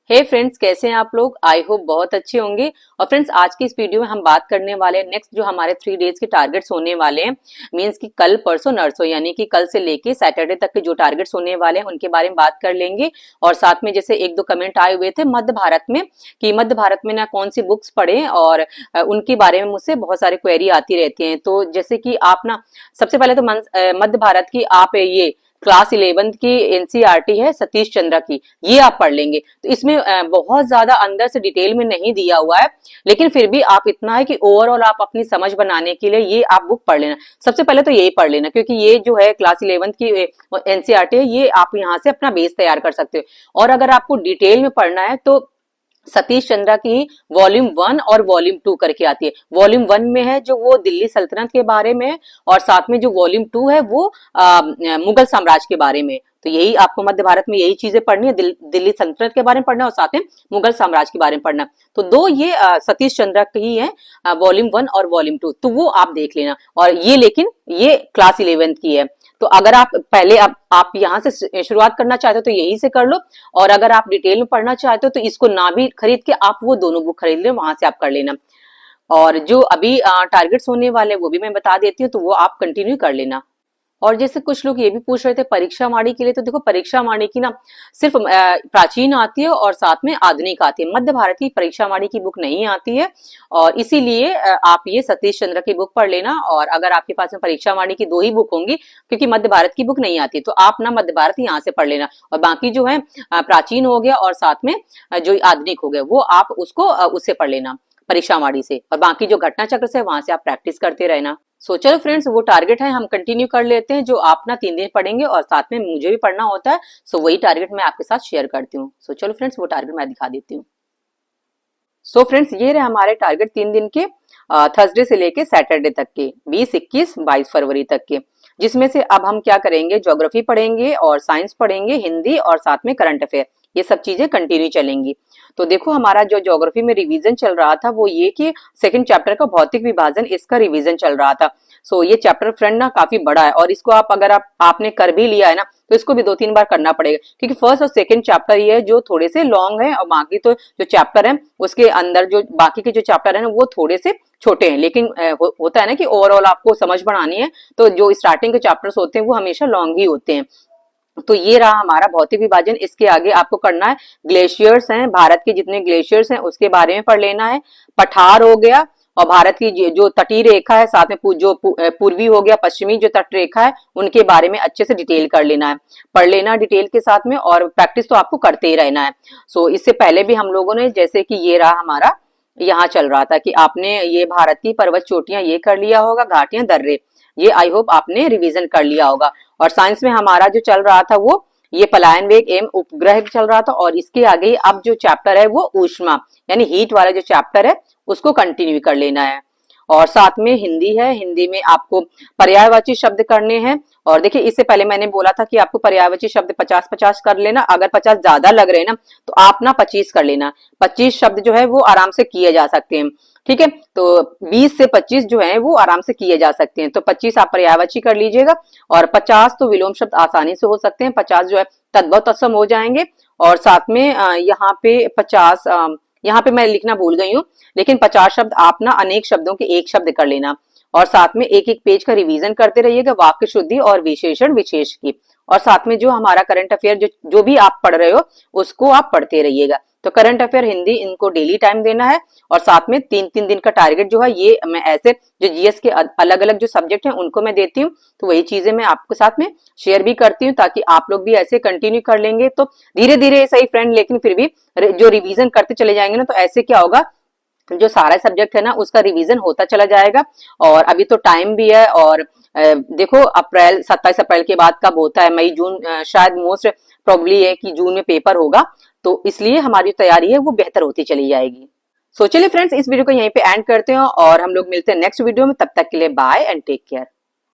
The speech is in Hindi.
हे फ्रेंड्स, कैसे हैं आप लोग। आई होप बहुत अच्छे होंगे। और फ्रेंड्स, आज की इस वीडियो में हम बात करने वाले हैं नेक्स्ट जो हमारे 3 डेज के टारगेट्स होने वाले हैं। मींस कि कल परसों नरसों यानी कि कल से लेके सैटरडे तक के जो टारगेट्स होने वाले हैं उनके बारे में बात कर लेंगे। और साथ में जैसे एक दो कमेंट आए हुए थे मध्य भारत में कि मध्य भारत में ना कौन सी बुक्स पढ़े, और उनके बारे में मुझसे बहुत सारी क्वेरी आती रहती हैं। तो जैसे कि आप ना सबसे पहले तो मध्य भारत की आप ये क्लास 11 की एनसीईआरटी है सतीश चंद्रा की, ये आप पढ़ लेंगे। तो इसमें बहुत ज्यादा अंदर से डिटेल में नहीं दिया हुआ है, लेकिन फिर भी आप इतना है कि ओवरऑल आप अपनी समझ बनाने के लिए ये आप बुक पढ़ लेना। सबसे पहले तो यही पढ़ लेना, क्योंकि ये जो है क्लास 11 की एनसीईआरटी है, ये आप यहाँ से अपना बेस तैयार कर सकते हो। और अगर आपको डिटेल में पढ़ना है तो सतीश चंद्रा की वॉल्यूम 1 और वॉल्यूम 2 करके आती है। वॉल्यूम 1 में है जो वो दिल्ली सल्तनत के बारे में, और साथ में जो वॉल्यूम 2 है वो मुगल साम्राज्य के बारे में। तो यही आपको मध्य भारत में यही चीजें पढ़नी है, दिल्ली सल्तनत के बारे में पढ़ना और साथ में मुगल साम्राज्य के बारे में पढ़ना। तो दो ये सतीश चंद्रा की है, वॉल्यूम 1 और वॉल्यूम 2, तो वो आप देख लेना। और ये लेकिन ये क्लास 11 की है। तो अगर आप पहले आप यहाँ से शुरुआत करना चाहते हो तो यही से कर लो, और अगर आप डिटेल में पढ़ना चाहते हो तो इसको ना भी खरीद के आप वो दोनों बुक खरीद लो, वहां से आप कर लेना। और जो अभी टारगेट्स होने वाले वो भी मैं बता देती हूँ, तो वो आप कंटिन्यू कर लेना। और जैसे कुछ लोग ये भी पूछ रहे थे परीक्षा वाणी के लिए, तो देखो परीक्षा वाणी की ना सिर्फ प्राचीन आती है और साथ में आधुनिक आती है। मध्य भारत की परीक्षा वाणी की बुक नहीं आती है, और इसीलिए आप ये सतीश चंद्र की बुक पढ़ लेना। और अगर आपके पास में परीक्षा वाणी की 2 ही बुक होंगी, क्योंकि मध्य भारत की बुक नहीं आती, तो आप ना मध्य भारत यहाँ से पढ़ लेना। और बाकी जो है प्राचीन हो गया और साथ में जो आधुनिक हो गया वो आप उसको उससे पढ़ लेना, परीक्षा वाणी से। और बाकी जो घटना चक्र से वहां से आप प्रैक्टिस करते रहना। सो चलो फ्रेंड्स, वो टारगेट है हम कंटिन्यू कर लेते हैं, जो आप ना 3 दिन पढ़ेंगे और साथ में मुझे भी पढ़ना होता है। सो वही टारगेट मैं आपके साथ शेयर करती हूँ। सो चलो फ्रेंड्स, वो टारगेट मैं दिखा देती हूँ। सो फ्रेंड्स, ये रहे हमारे टारगेट 3 दिन के, थर्सडे से लेके सैटरडे तक के, 20, 21, 22 फरवरी तक के। जिसमें से अब हम क्या करेंगे, ज्योग्राफी पढ़ेंगे और साइंस पढ़ेंगे, हिंदी और साथ में करंट अफेयर, ये सब चीजें कंटिन्यू चलेंगी। तो देखो हमारा जो ज्योग्राफी में रिवीजन चल रहा था वो ये कि सेकंड चैप्टर का भौतिक विभाजन, इसका रिवीजन चल रहा था। सो ये चैप्टर फ्रेंड ना काफी बड़ा है, और इसको आप अगर आपने कर भी लिया है ना, तो इसको भी 2-3 बार करना पड़ेगा, क्योंकि फर्स्ट और सेकंड चैप्टर ये जो थोड़े से लॉन्ग है, और बाकी तो जो चैप्टर है उसके अंदर जो बाकी के जो चैप्टर है ना वो थोड़े से छोटे हैं। लेकिन होता है ना कि ओवरऑल आपको समझ बढ़ानी है, तो जो स्टार्टिंग के चैप्टर्स होते हैं वो हमेशा लॉन्ग ही होते हैं। तो ये रहा हमारा भौतिक विभाजन। इसके आगे आपको करना है ग्लेशियर्स हैं, भारत के जितने ग्लेशियर्स हैं उसके बारे में पढ़ लेना है। पठार हो गया, और भारत की जो तटीय रेखा है, साथ में जो पूर्वी हो गया, पश्चिमी जो तट रेखा है, उनके बारे में अच्छे से डिटेल कर लेना है, पढ़ लेना डिटेल के साथ में। और प्रैक्टिस तो आपको करते ही रहना है। सो इससे पहले भी हम लोगों ने जैसे कि ये रहा हमारा, यहाँ चल रहा था कि आपने ये भारत की पर्वत चोटियां ये कर लिया होगा, घाटियां दर्रे, ये आई होप आपने रिवीजन कर लिया होगा। और साइंस में हमारा जो चल रहा था वो ये पलायन वेग एवं उपग्रह चल रहा था। और इसके आगे अब जो चैप्टर है वो ऊष्मा यानी हीट वाला जो चैप्टर है उसको कंटिन्यू कर लेना है। और साथ में हिंदी है, हिंदी में आपको पर्यायवाची शब्द करने हैं। और देखिए इससे पहले मैंने बोला था कि आपको पर्यायवाची शब्द 50-50 कर लेना। अगर 50 ज्यादा लग रहे हैं ना तो आप ना 25 कर लेना। 25 शब्द जो है वो आराम से किए जा सकते हैं, ठीक है। तो 20 से 25 जो है वो आराम से किए जा सकते हैं। तो 25 आप पर्यायवाची कर लीजिएगा, और 50 तो विलोम शब्द आसानी से हो सकते हैं। 50 जो है तद्भव तत्सम हो जाएंगे। और साथ में यहाँ पे 50, यहाँ पे मैं लिखना भूल गई हूँ, लेकिन 50 शब्द आप ना अनेक शब्दों के एक शब्द कर लेना। और साथ में एक एक पेज का रिवीजन करते रहिएगा, वाक्य शुद्धि और विशेषण विशेष की। और साथ में जो हमारा करंट अफेयर जो भी आप पढ़ रहे हो उसको आप पढ़ते रहिएगा। तो करंट अफेयर, हिंदी, इनको डेली टाइम देना है। और साथ में 3-3 दिन का टारगेट जो है ये मैं ऐसे जो जीएस के अलग अलग जो सब्जेक्ट हैं उनको मैं देती हूँ। तो वही चीजें मैं आपके साथ में शेयर भी करती हूँ, ताकि आप लोग भी ऐसे कंटिन्यू कर लेंगे तो धीरे धीरे सही फ्रेंड, लेकिन फिर भी जो रिवीजन करते चले जाएंगे ना, तो ऐसे क्या होगा, जो सारा सब्जेक्ट है ना उसका रिवीजन होता चला जाएगा। और अभी तो टाइम भी है। और देखो 27 अप्रैल के बाद कब होता है, मई जून, शायद मोस्ट प्रोबेबली है कि जून में पेपर होगा। तो इसलिए हमारी तैयारी है वो बेहतर होती चली जाएगी। सो चलिए फ्रेंड्स, इस वीडियो को यहीं पे एंड करते हैं, और हम लोग मिलते हैं नेक्स्ट वीडियो में। तब तक के लिए बाय एंड टेक केयर।